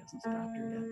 hasn't stopped her yet.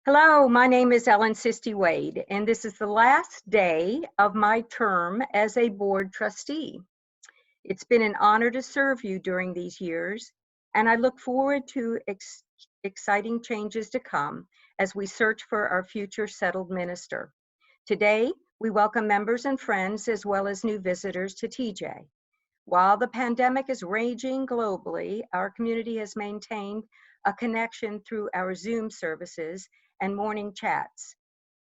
Hello, my name is Sisti Wade, and this is the last day of my term as a board trustee. It's been an honor to serve you during these years, and I look forward to exciting changes to come as we search for our future settled minister. Today, we welcome members and friends as well as new visitors to TJ. While the pandemic is raging globally, our community has maintained a connection through our Zoom services and morning chats.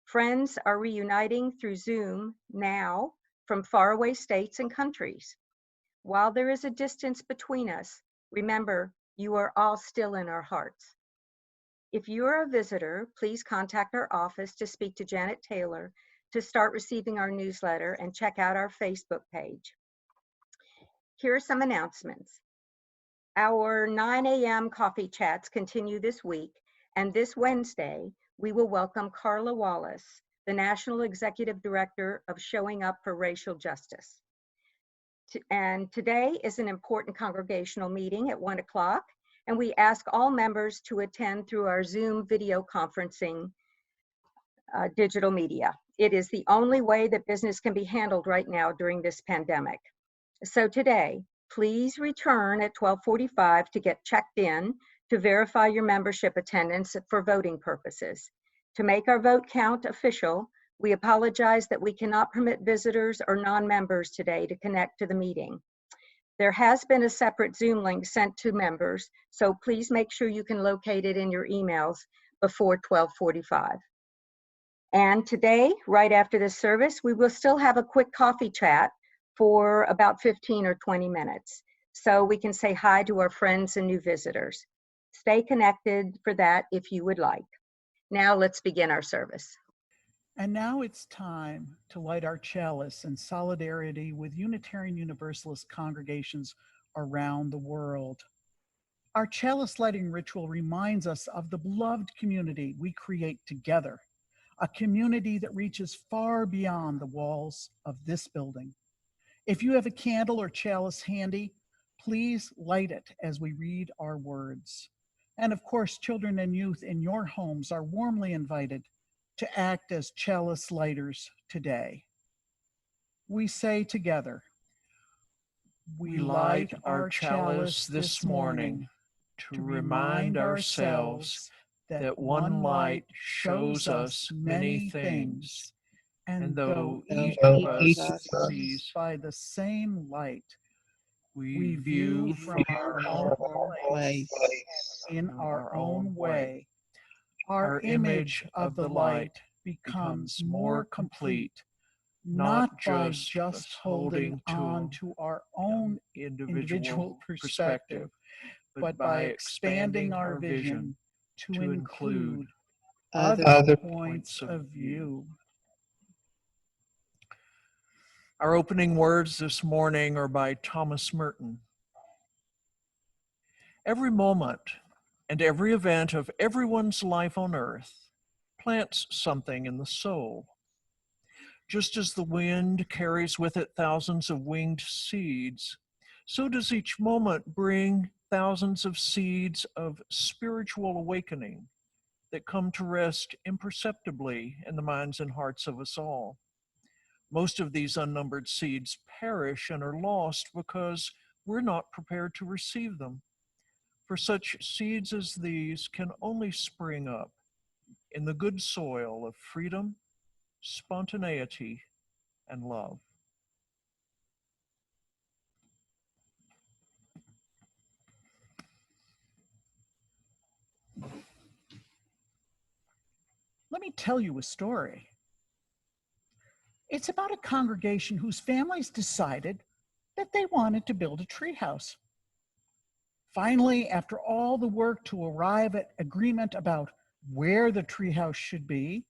Friends are reuniting through Zoom now from faraway states and countries. While there is a distance between us, remember, you are all still in our hearts. If you are a visitor, please contact our office to speak to Janet Taylor to start receiving our newsletter and check out our Facebook page. Here are some announcements. Our 9 a.m. coffee chats continue this week, and this Wednesday, we will welcome Carla Wallace, the National Executive Director of Showing Up for Racial Justice. And today is an important congregational meeting at 1 o'clock, and we ask all members to attend through our Zoom video conferencing digital media. It is the only way that business can be handled right now during this pandemic. So today, please return at 12:45 to get checked in to verify your membership attendance for voting purposes. To make our vote count official, we apologize that we cannot permit visitors or non-members today to connect to the meeting. There has been a separate Zoom link sent to members, so please make sure you can locate it in your emails before 12:45. And today, right after this service, we will still have a quick coffee chat for about 15 or 20 minutes, so we can say hi to our friends and new visitors. Stay connected for that if you would like. Now let's begin our service. And now it's time to light our chalice in solidarity with Unitarian Universalist congregations around the world. Our chalice lighting ritual reminds us of the beloved community we create together, a community that reaches far beyond the walls of this building. If you have a candle or chalice handy, please light it as we read our words. And of course, children and youth in your homes are warmly invited to act as chalice lighters today. We say together, we light our chalice this morning to remind ourselves that one light shows us many things, and though each of us sees by the same light, we view from our own place, in our own way, our image of the light becomes more complete, not by just holding on to our own individual perspective, but by expanding our vision to include other points of view. Our opening words this morning are by Thomas Merton. Every moment and every event of everyone's life on earth plants something in the soul. Just as the wind carries with it thousands of winged seeds, so does each moment bring thousands of seeds of spiritual awakening that come to rest imperceptibly in the minds and hearts of us all. Most of these unnumbered seeds perish and are lost because we're not prepared to receive them. For such seeds as these can only spring up in the good soil of freedom, spontaneity, and love. Let me tell you a story. It's about a congregation whose families decided that they wanted to build a treehouse. Finally, after all the work to arrive at agreement about where the treehouse should be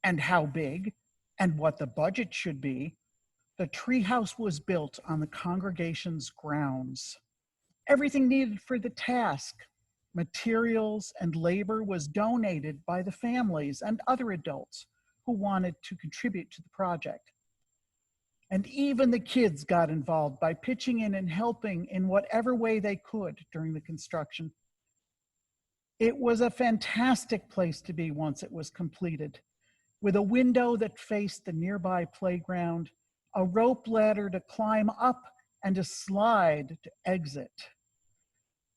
and how big and what the budget should be, the treehouse was built on the congregation's grounds. Everything needed for the task, materials and labor, was donated by the families and other adults who wanted to contribute to the project. And even the kids got involved by pitching in and helping in whatever way they could during the construction. It was a fantastic place to be once it was completed, with a window that faced the nearby playground, a rope ladder to climb up, and a slide to exit.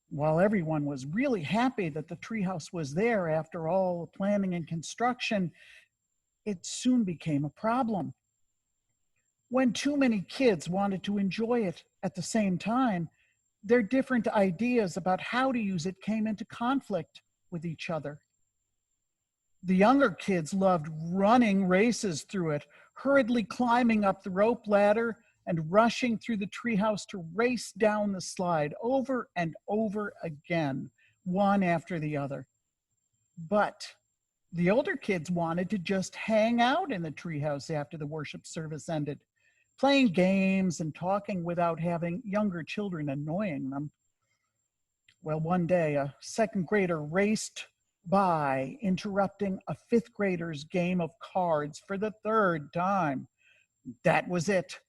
While everyone was really happy that the treehouse was there after all the planning and construction, it soon became a problem. When too many kids wanted to enjoy it at the same time, their different ideas about how to use it came into conflict with each other. The younger kids loved running races through it, hurriedly climbing up the rope ladder and rushing through the treehouse to race down the slide over and over again, one after the other. But the older kids wanted to just hang out in the treehouse after the worship service ended, playing games and talking without having younger children annoying them. Well, one day a second grader raced by, interrupting a fifth grader's game of cards for the third time. That was it.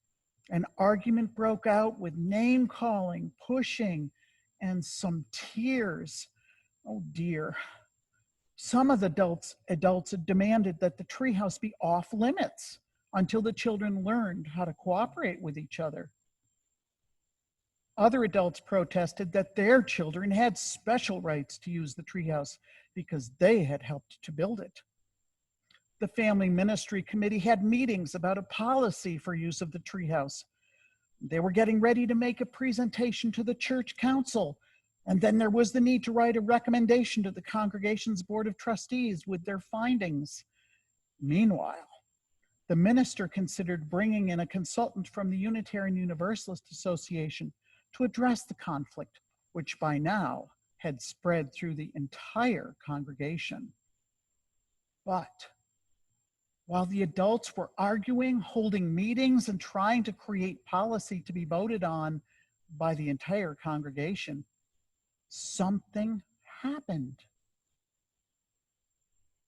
An argument broke out with name calling, pushing, and some tears. Oh dear. Some of the adults had demanded that the treehouse be off limits until the children learned how to cooperate with each other. Other adults protested that their children had special rights to use the treehouse because they had helped to build it. The Family Ministry Committee had meetings about a policy for use of the treehouse. They were getting ready to make a presentation to the church council, and then there was the need to write a recommendation to the congregation's board of trustees with their findings. Meanwhile, the minister considered bringing in a consultant from the Unitarian Universalist Association to address the conflict, which by now had spread through the entire congregation. But while the adults were arguing, holding meetings, and trying to create policy to be voted on by the entire congregation, something happened.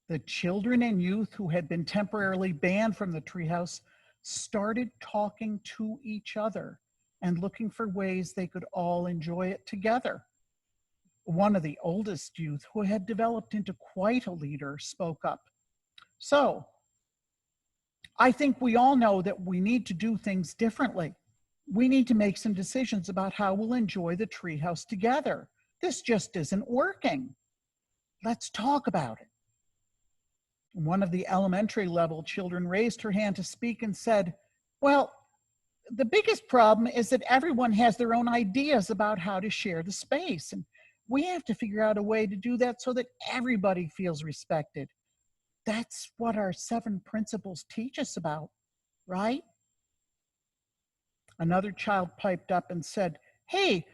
The children and youth who had been temporarily banned from the treehouse started talking to each other and looking for ways they could all enjoy it together. One of the oldest youth, who had developed into quite a leader, spoke up. So, I think we all know that we need to do things differently. We need to make some decisions about how we'll enjoy the treehouse together. This just isn't working. Let's talk about it. One of the elementary level children raised her hand to speak and said, well, the biggest problem is that everyone has their own ideas about how to share the space. And we have to figure out a way to do that so that everybody feels respected. That's what our 7 principles teach us about, right? Another child piped up and said, hey,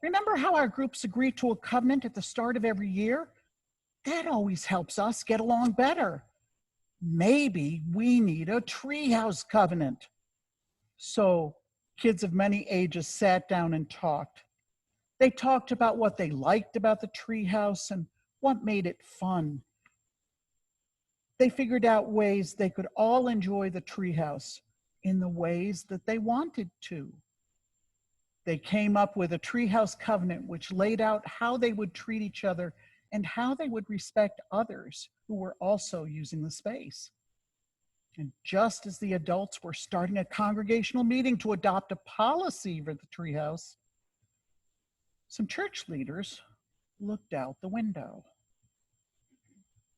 remember how our groups agree to a covenant at the start of every year? That always helps us get along better. Maybe we need a treehouse covenant. So kids of many ages sat down and talked. They talked about what they liked about the treehouse and what made it fun. They figured out ways they could all enjoy the treehouse in the ways that they wanted to. They came up with a treehouse covenant which laid out how they would treat each other and how they would respect others who were also using the space. And just as the adults were starting a congregational meeting to adopt a policy for the treehouse, some church leaders looked out the window.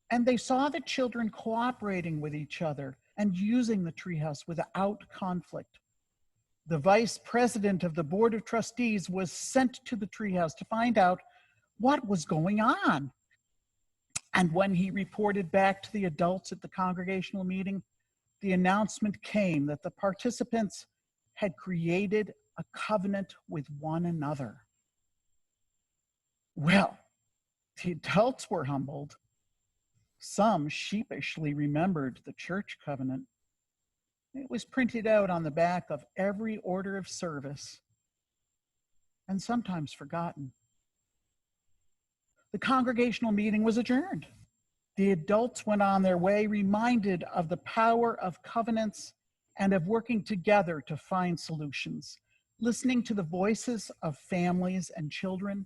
And they saw the children cooperating with each other and using the treehouse without conflict. The vice president of the board of trustees was sent to the treehouse to find out what was going on. And when he reported back to the adults at the congregational meeting, the announcement came that the participants had created a covenant with one another. Well, the adults were humbled. Some sheepishly remembered the church covenant. It was printed out on the back of every order of service and sometimes forgotten. The congregational meeting was adjourned. The adults went on their way, reminded of the power of covenants and of working together to find solutions, listening to the voices of families and children,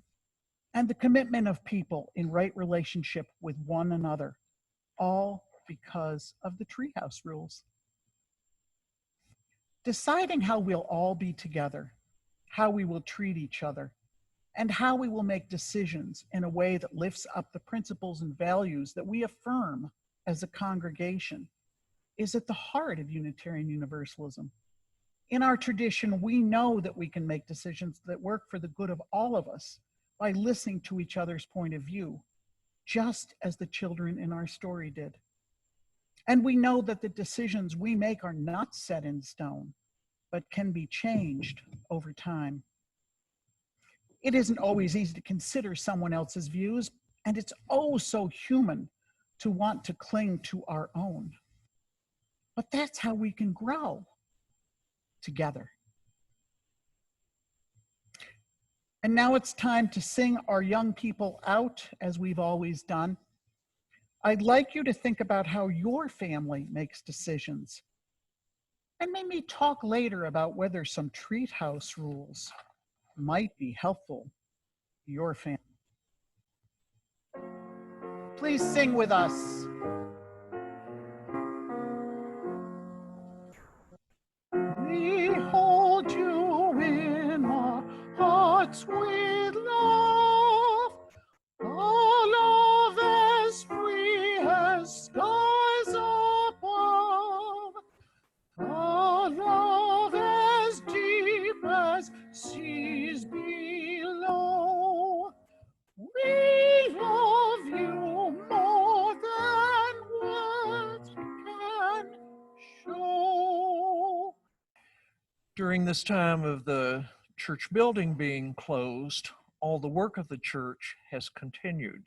and the commitment of people in right relationship with one another, all because of the treehouse rules. Deciding how we'll all be together, how we will treat each other, and how we will make decisions in a way that lifts up the principles and values that we affirm as a congregation is at the heart of Unitarian Universalism. In our tradition, we know that we can make decisions that work for the good of all of us by listening to each other's point of view, just as the children in our story did. And we know that the decisions we make are not set in stone, but can be changed over time. It isn't always easy to consider someone else's views, and it's oh so human to want to cling to our own. But that's how we can grow together. And now it's time to sing our young people out, as we've always done. I'd like you to think about how your family makes decisions, and maybe talk later about whether some treehouse rules might be helpful to your family. Please sing with us. We hold you in our hearts with love, our love as free as skies above, our love as deep as seas below. We love you more than words can show. During this time of the church building being closed, all the work of the church has continued,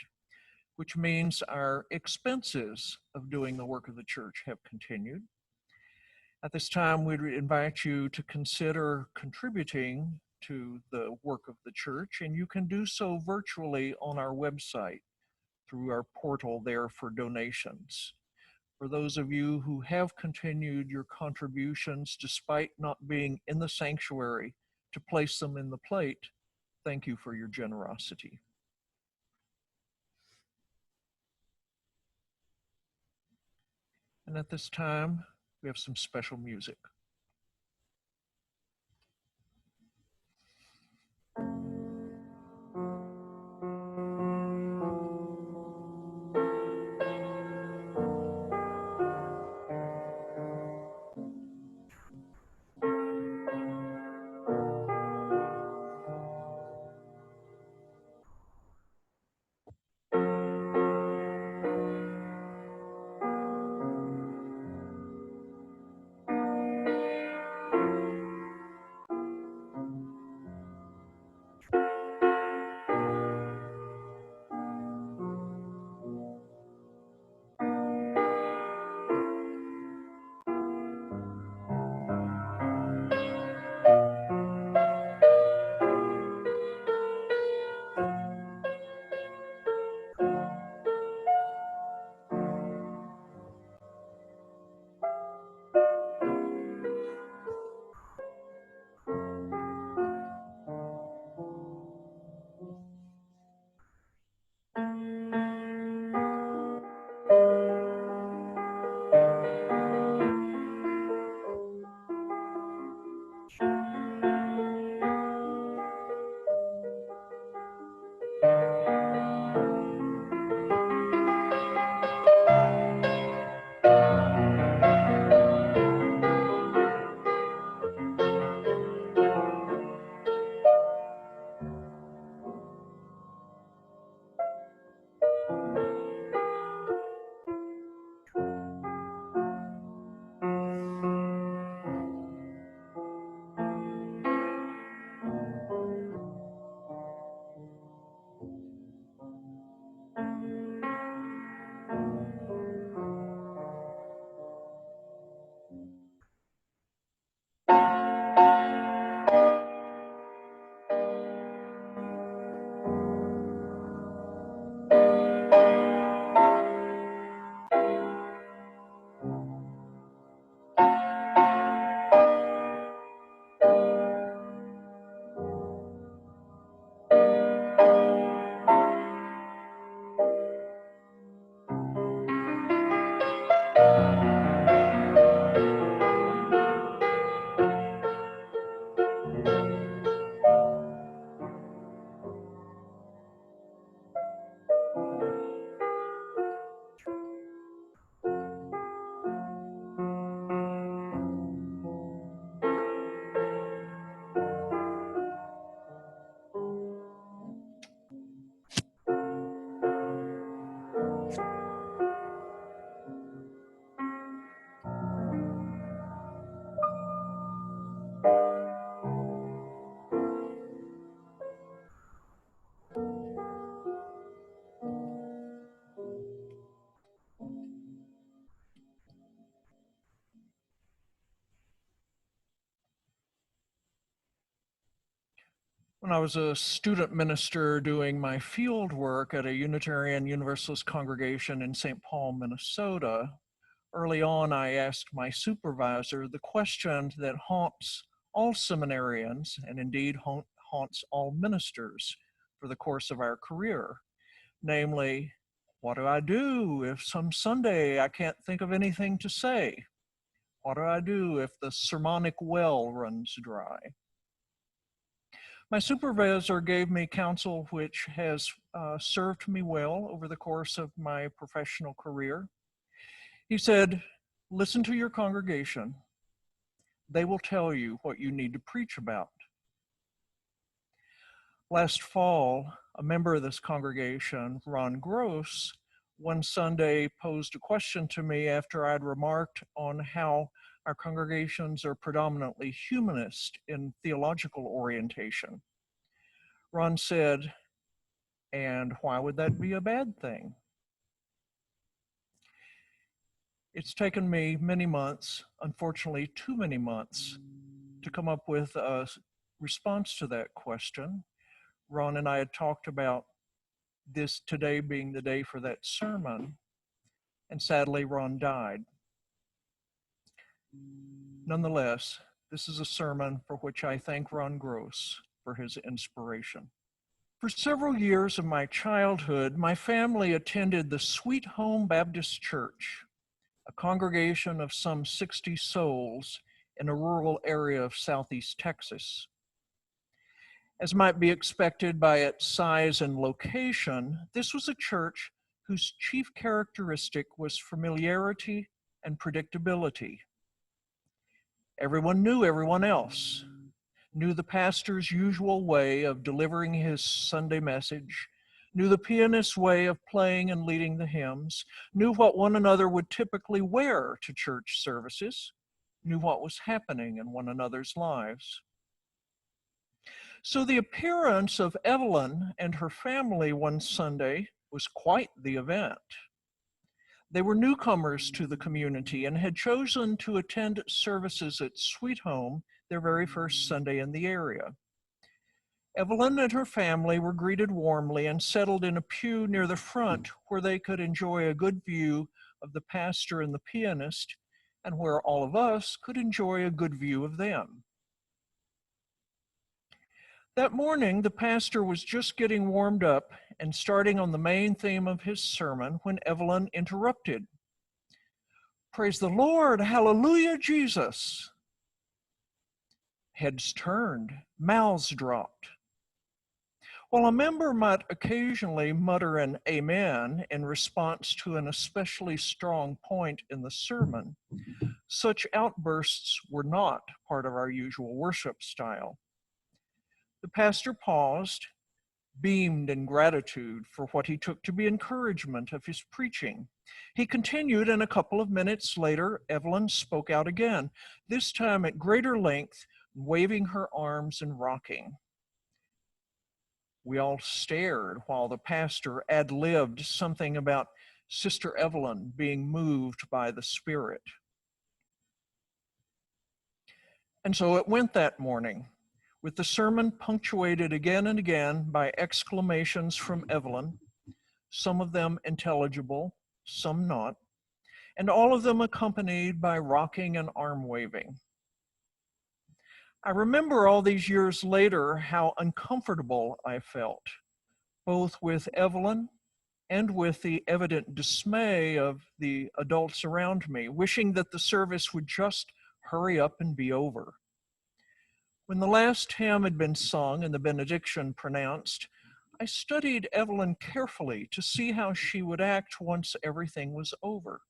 which means our expenses of doing the work of the church have continued. At this time, we'd invite you to consider contributing to the work of the church, and you can do so virtually on our website through our portal there for donations. For those of you who have continued your contributions despite not being in the sanctuary to place them in the plate, thank you for your generosity. And at this time, we have some special music. When I was a student minister doing my field work at a Unitarian Universalist congregation in St. Paul, Minnesota, early on I asked my supervisor the question that haunts all seminarians and indeed haunts all ministers for the course of our career, namely, what do I do if some Sunday I can't think of anything to say? What do I do if the sermonic well runs dry? My supervisor gave me counsel which has served me well over the course of my professional career. He said, listen to your congregation. They will tell you what you need to preach about. Last fall, a member of this congregation, Ron Gross, one Sunday posed a question to me after I'd remarked on how our congregations are predominantly humanist in theological orientation. Ron said, and why would that be a bad thing? It's taken me many months, unfortunately too many months, to come up with a response to that question. Ron and I had talked about this today being the day for that sermon, and sadly Ron died. Nonetheless, this is a sermon for which I thank Ron Gross for his inspiration. For several years of my childhood, my family attended the Sweet Home Baptist Church, a congregation of some 60 souls in a rural area of southeast Texas. As might be expected by its size and location, this was a church whose chief characteristic was familiarity and predictability. Everyone knew everyone else, knew the pastor's usual way of delivering his Sunday message, knew the pianist's way of playing and leading the hymns, knew what one another would typically wear to church services, knew what was happening in one another's lives. So the appearance of Evelyn and her family one Sunday was quite the event. They were newcomers to the community and had chosen to attend services at Sweet Home their very first Sunday in the area. Evelyn and her family were greeted warmly and settled in a pew near the front where they could enjoy a good view of the pastor and the pianist, and where all of us could enjoy a good view of them. That morning, the pastor was just getting warmed up and starting on the main theme of his sermon when Evelyn interrupted. "Praise the Lord, hallelujah, Jesus." Heads turned, mouths dropped. While a member might occasionally mutter an amen in response to an especially strong point in the sermon, such outbursts were not part of our usual worship style. The pastor paused, beamed in gratitude for what he took to be encouragement of his preaching. He continued, and a couple of minutes later, Evelyn spoke out again, this time at greater length, waving her arms and rocking. We all stared while the pastor ad-libbed something about Sister Evelyn being moved by the Spirit. And so it went that morning, with the sermon punctuated again and again by exclamations from Evelyn, some of them intelligible, some not, and all of them accompanied by rocking and arm waving. I remember all these years later how uncomfortable I felt, both with Evelyn and with the evident dismay of the adults around me, wishing that the service would just hurry up and be over. When the last hymn had been sung and the benediction pronounced, I studied Evelyn carefully to see how she would act once everything was over.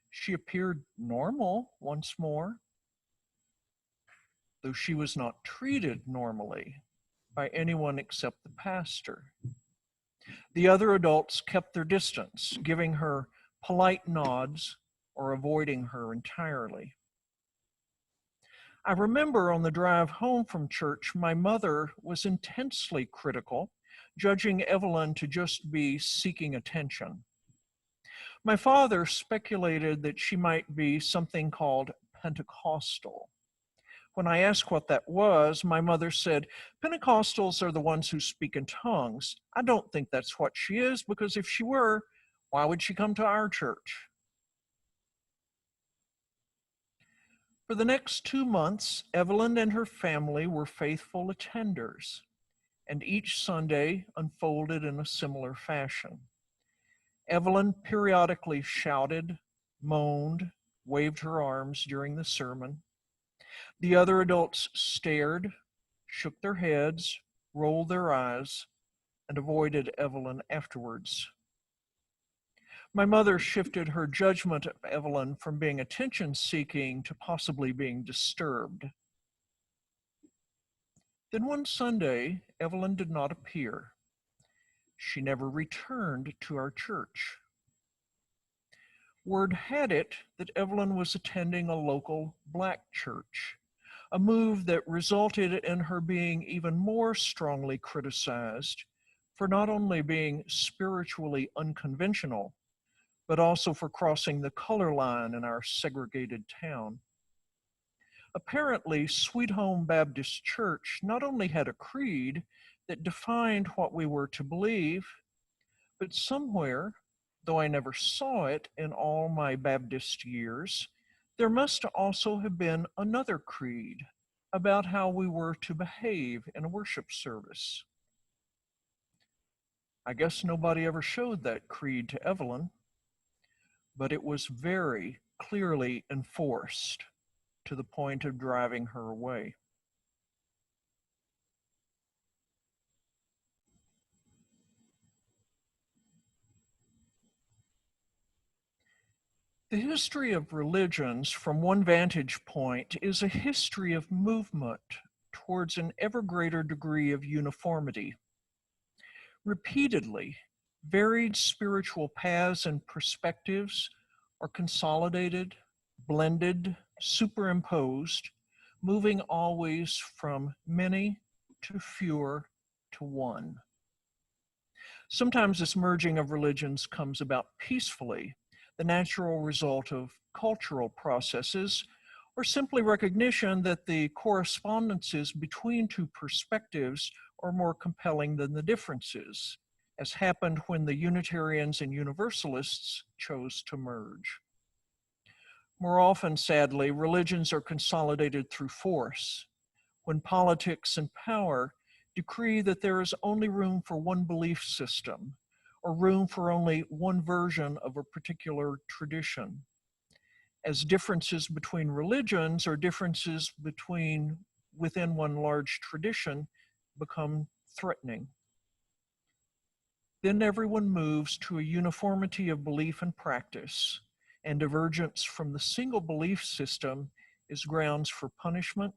She appeared normal once more, though she was not treated normally by anyone except the pastor. The other adults kept their distance, giving her polite nods or avoiding her entirely. I remember on the drive home from church, my mother was intensely critical, judging Evelyn to just be seeking attention. My father speculated that she might be something called Pentecostal. When I asked what that was, my mother said, "Pentecostals are the ones who speak in tongues. I don't think that's what she is, because if she were, why would she come to our church?" For the next 2 months, Evelyn and her family were faithful attenders, and each Sunday unfolded in a similar fashion. Evelyn periodically shouted, moaned, waved her arms during the sermon. The other adults stared, shook their heads, rolled their eyes, and avoided Evelyn afterwards. My mother shifted her judgment of Evelyn from being attention-seeking to possibly being disturbed. Then one Sunday, Evelyn did not appear. She never returned to our church. Word had it that Evelyn was attending a local Black church, a move that resulted in her being even more strongly criticized for not only being spiritually unconventional, but also for crossing the color line in our segregated town. Apparently, Sweet Home Baptist Church not only had a creed that defined what we were to believe, but somewhere, though I never saw it in all my Baptist years, there must also have been another creed about how we were to behave in a worship service. I guess nobody ever showed that creed to Evelyn. but it was very clearly enforced to the point of driving her away. The history of religions, from one vantage point, is a history of movement towards an ever greater degree of uniformity. Repeatedly, varied spiritual paths and perspectives are consolidated, blended, superimposed, moving always from many to fewer to one. Sometimes this merging of religions comes about peacefully, the natural result of cultural processes, or simply recognition that the correspondences between two perspectives are more compelling than the differences, as happened when the Unitarians and Universalists chose to merge. More often, sadly, religions are consolidated through force, when politics and power decree that there is only room for one belief system, or room for only one version of a particular tradition. As differences between religions or differences within one large tradition become threatening. Then everyone moves to a uniformity of belief and practice, and divergence from the single belief system is grounds for punishment,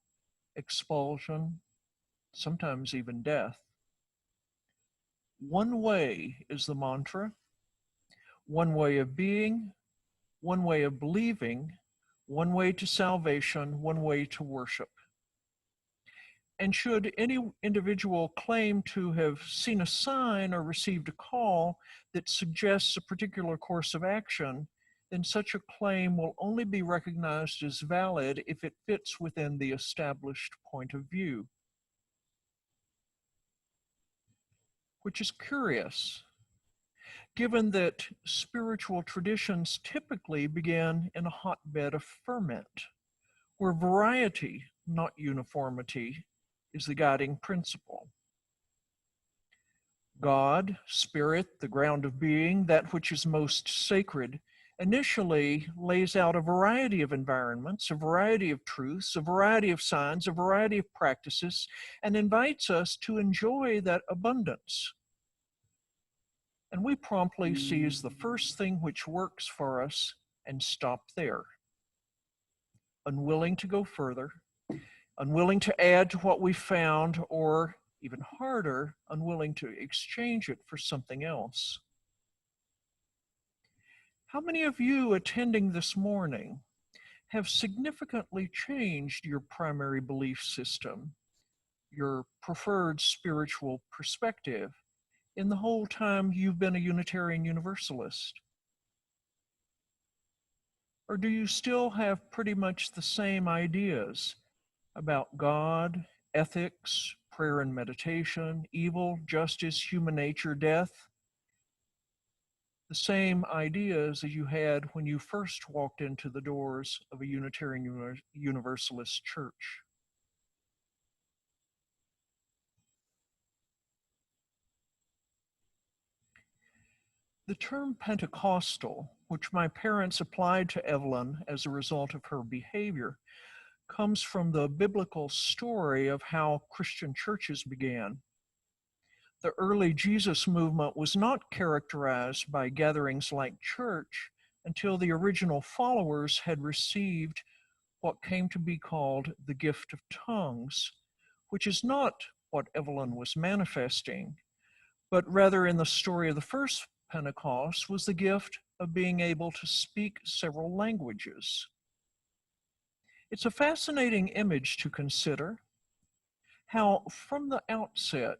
expulsion, sometimes even death. One way is the mantra, one way of being, one way of believing, one way to salvation, one way to worship. And should any individual claim to have seen a sign or received a call that suggests a particular course of action, then such a claim will only be recognized as valid if it fits within the established point of view. Which is curious, given that spiritual traditions typically begin in a hotbed of ferment, where variety, not uniformity, is the guiding principle. God, Spirit, the ground of being, that which is most sacred, initially lays out a variety of environments, a variety of truths, a variety of signs, a variety of practices, and invites us to enjoy that abundance. And we promptly seize the first thing which works for us and stop there, unwilling to go further, unwilling to add to what we found, or even harder, unwilling to exchange it for something else. How many of you attending this morning have significantly changed your primary belief system, your preferred spiritual perspective, in the whole time you've been a Unitarian Universalist? Or do you still have pretty much the same ideas about God, ethics, prayer and meditation, evil, justice, human nature, death? The same ideas as you had when you first walked into the doors of a Unitarian Universalist church. The term Pentecostal, which my parents applied to Evelyn as a result of her behavior, comes from the biblical story of how Christian churches began. The early Jesus movement was not characterized by gatherings like church until the original followers had received what came to be called the gift of tongues, which is not what Evelyn was manifesting, but rather in the story of the first Pentecost was the gift of being able to speak several languages. It's a fascinating image to consider how from the outset,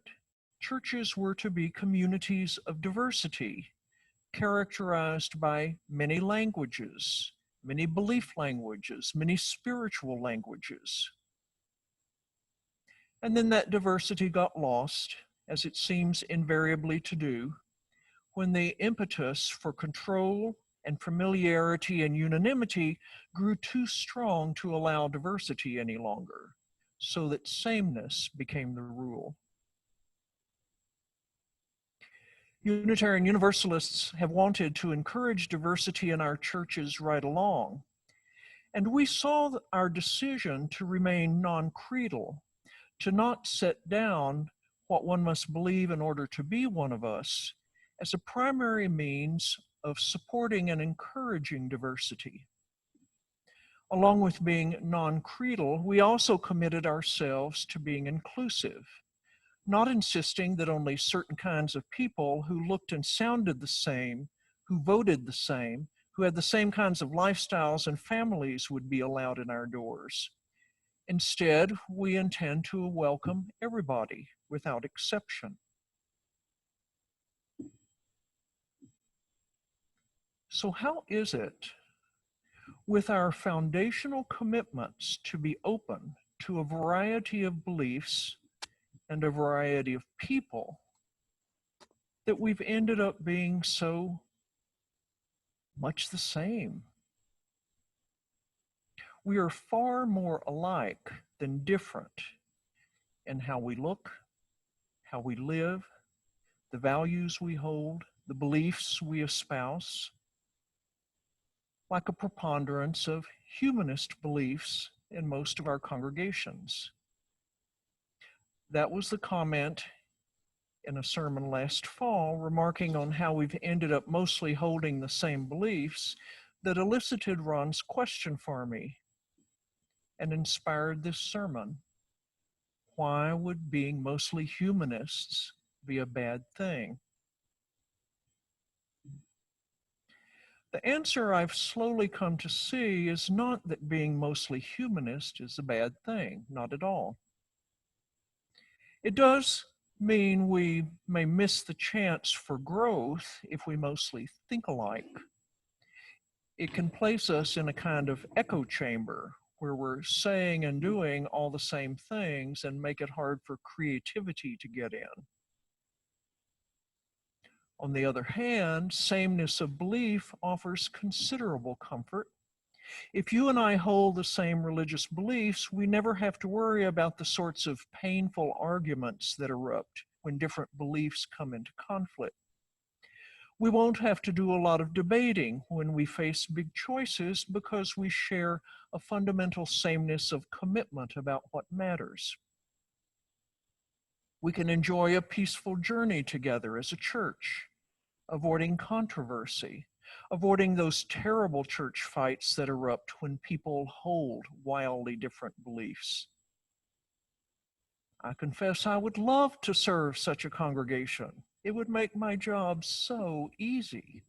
churches were to be communities of diversity, characterized by many languages, many belief languages, many spiritual languages. And then that diversity got lost, as it seems invariably to do, when the impetus for control and familiarity and unanimity grew too strong to allow diversity any longer, so that sameness became the rule. Unitarian Universalists have wanted to encourage diversity in our churches right along, and we saw our decision to remain non-creedal, to not set down what one must believe in order to be one of us, as a primary means of supporting and encouraging diversity. Along with being non-creedal, we also committed ourselves to being inclusive, not insisting that only certain kinds of people who looked and sounded the same, who voted the same, who had the same kinds of lifestyles and families would be allowed in our doors. Instead, we intend to welcome everybody without exception. So how is it, with our foundational commitments to be open to a variety of beliefs and a variety of people, that we've ended up being so much the same? We are far more alike than different in how we look, how we live, the values we hold, the beliefs we espouse, like a preponderance of humanist beliefs in most of our congregations. That was the comment in a sermon last fall, remarking on how we've ended up mostly holding the same beliefs, that elicited Ron's question for me and inspired this sermon. Why would being mostly humanists be a bad thing? The answer I've slowly come to see is not that being mostly humanist is a bad thing, not at all. It does mean we may miss the chance for growth if we mostly think alike. It can place us in a kind of echo chamber where we're saying and doing all the same things and make it hard for creativity to get in. On the other hand, sameness of belief offers considerable comfort. If you and I hold the same religious beliefs, we never have to worry about the sorts of painful arguments that erupt when different beliefs come into conflict. We won't have to do a lot of debating when we face big choices because we share a fundamental sameness of commitment about what matters. We can enjoy a peaceful journey together as a church, avoiding controversy, avoiding those terrible church fights that erupt when people hold wildly different beliefs. I confess I would love to serve such a congregation. It would make my job so easy.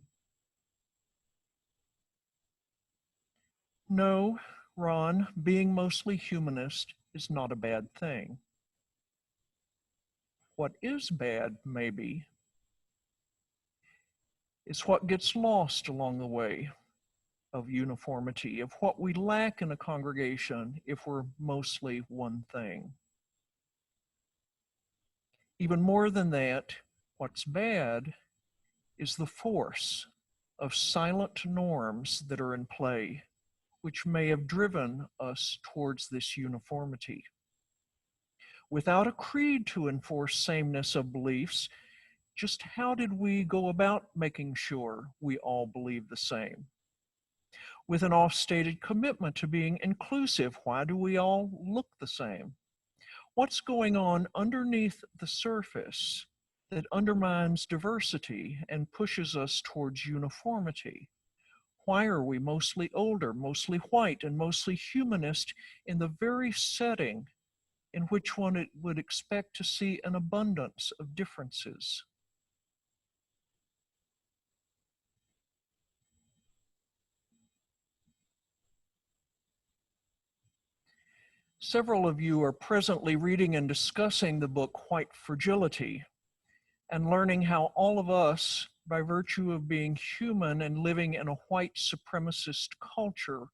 No, Ron, being mostly humanist is not a bad thing. What is bad, maybe, is what gets lost along the way of uniformity, of what we lack in a congregation if we're mostly one thing. Even more than that, what's bad is the force of silent norms that are in play, which may have driven us towards this uniformity. Without a creed to enforce sameness of beliefs, just how did we go about making sure we all believe the same? With an oft-stated commitment to being inclusive, why do we all look the same? What's going on underneath the surface that undermines diversity and pushes us towards uniformity? Why are we mostly older, mostly white, and mostly humanist in the very setting in which one would expect to see an abundance of differences? Several of you are presently reading and discussing the book White Fragility, and learning how all of us, by virtue of being human and living in a white supremacist culture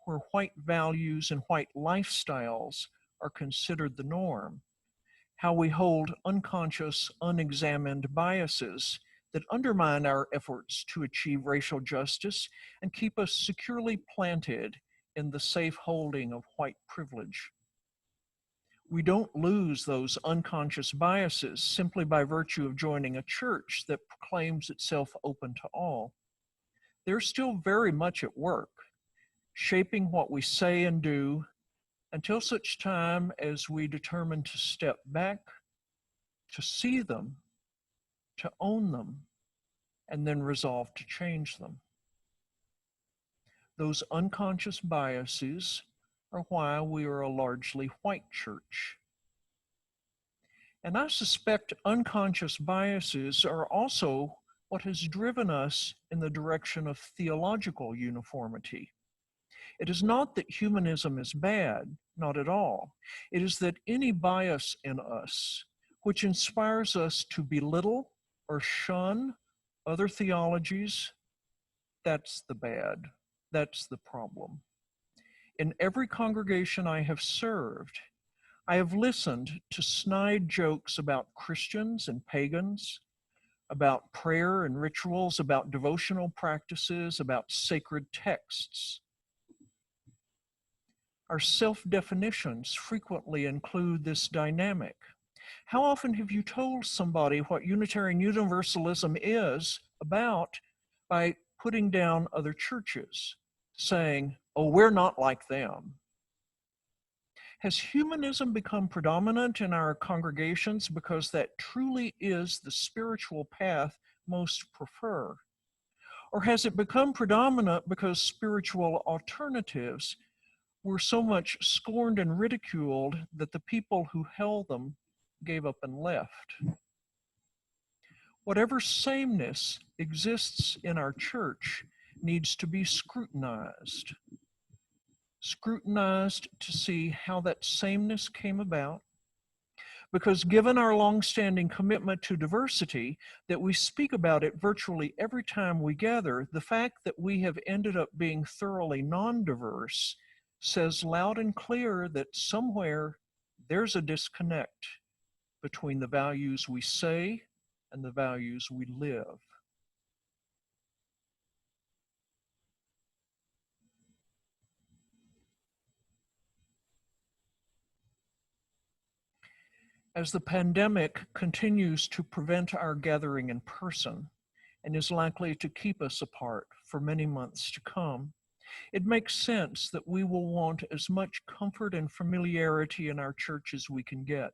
where white values and white lifestyles are considered the norm, how we hold unconscious, unexamined biases that undermine our efforts to achieve racial justice and keep us securely planted in the safe holding of white privilege. We don't lose those unconscious biases simply by virtue of joining a church that proclaims itself open to all. They're still very much at work, shaping what we say and do until such time as we determine to step back, to see them, to own them, and then resolve to change them. Those unconscious biases are why we are a largely white church. And I suspect unconscious biases are also what has driven us in the direction of theological uniformity. It is not that humanism is bad, not at all. It is that any bias in us, which inspires us to belittle or shun other theologies, that's the bad, that's the problem. In every congregation I have served, I have listened to snide jokes about Christians and pagans, about prayer and rituals, about devotional practices, about sacred texts. Our self-definitions frequently include this dynamic. How often have you told somebody what Unitarian Universalism is about by putting down other churches, saying, oh, we're not like them? Has humanism become predominant in our congregations because that truly is the spiritual path most prefer? Or has it become predominant because spiritual alternatives were so much scorned and ridiculed that the people who held them gave up and left? Whatever sameness exists in our church needs to be scrutinized to see how that sameness came about, because given our longstanding commitment to diversity, that we speak about it virtually every time we gather, the fact that we have ended up being thoroughly non-diverse says loud and clear that somewhere there's a disconnect between the values we say and the values we live. As the pandemic continues to prevent our gathering in person and is likely to keep us apart for many months to come, it makes sense that we will want as much comfort and familiarity in our church as we can get.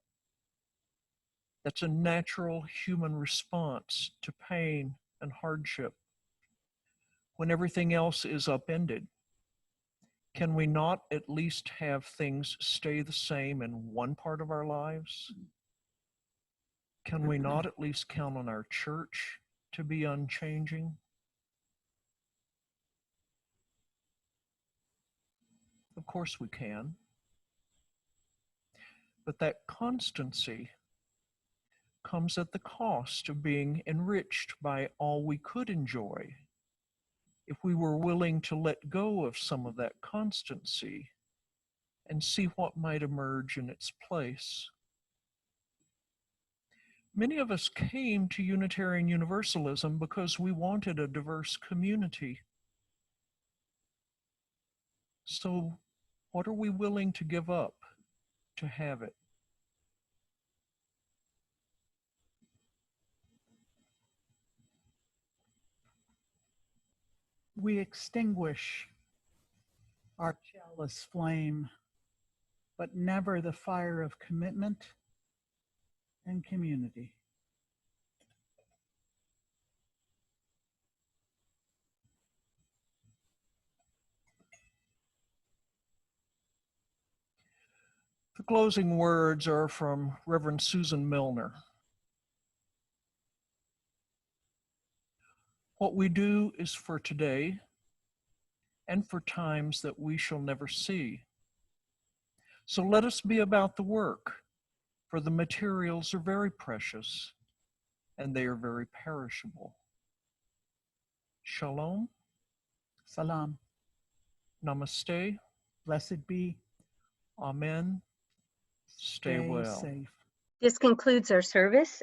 That's a natural human response to pain and hardship. When everything else is upended, can we not at least have things stay the same in one part of our lives? Can we not at least count on our church to be unchanging? Of course we can. But that constancy comes at the cost of being enriched by all we could enjoy if we were willing to let go of some of that constancy and see what might emerge in its place. Many of us came to Unitarian Universalism because we wanted a diverse community. So what are we willing to give up to have it? We extinguish our chalice flame, but never the fire of commitment and community. The closing words are from Reverend Susan Milner. What we do is for today and for times that we shall never see. So let us be about the work, for the materials are very precious and they are very perishable. Shalom. Salam. Namaste. Blessed be. Amen. Stay well. Safe. This concludes our service,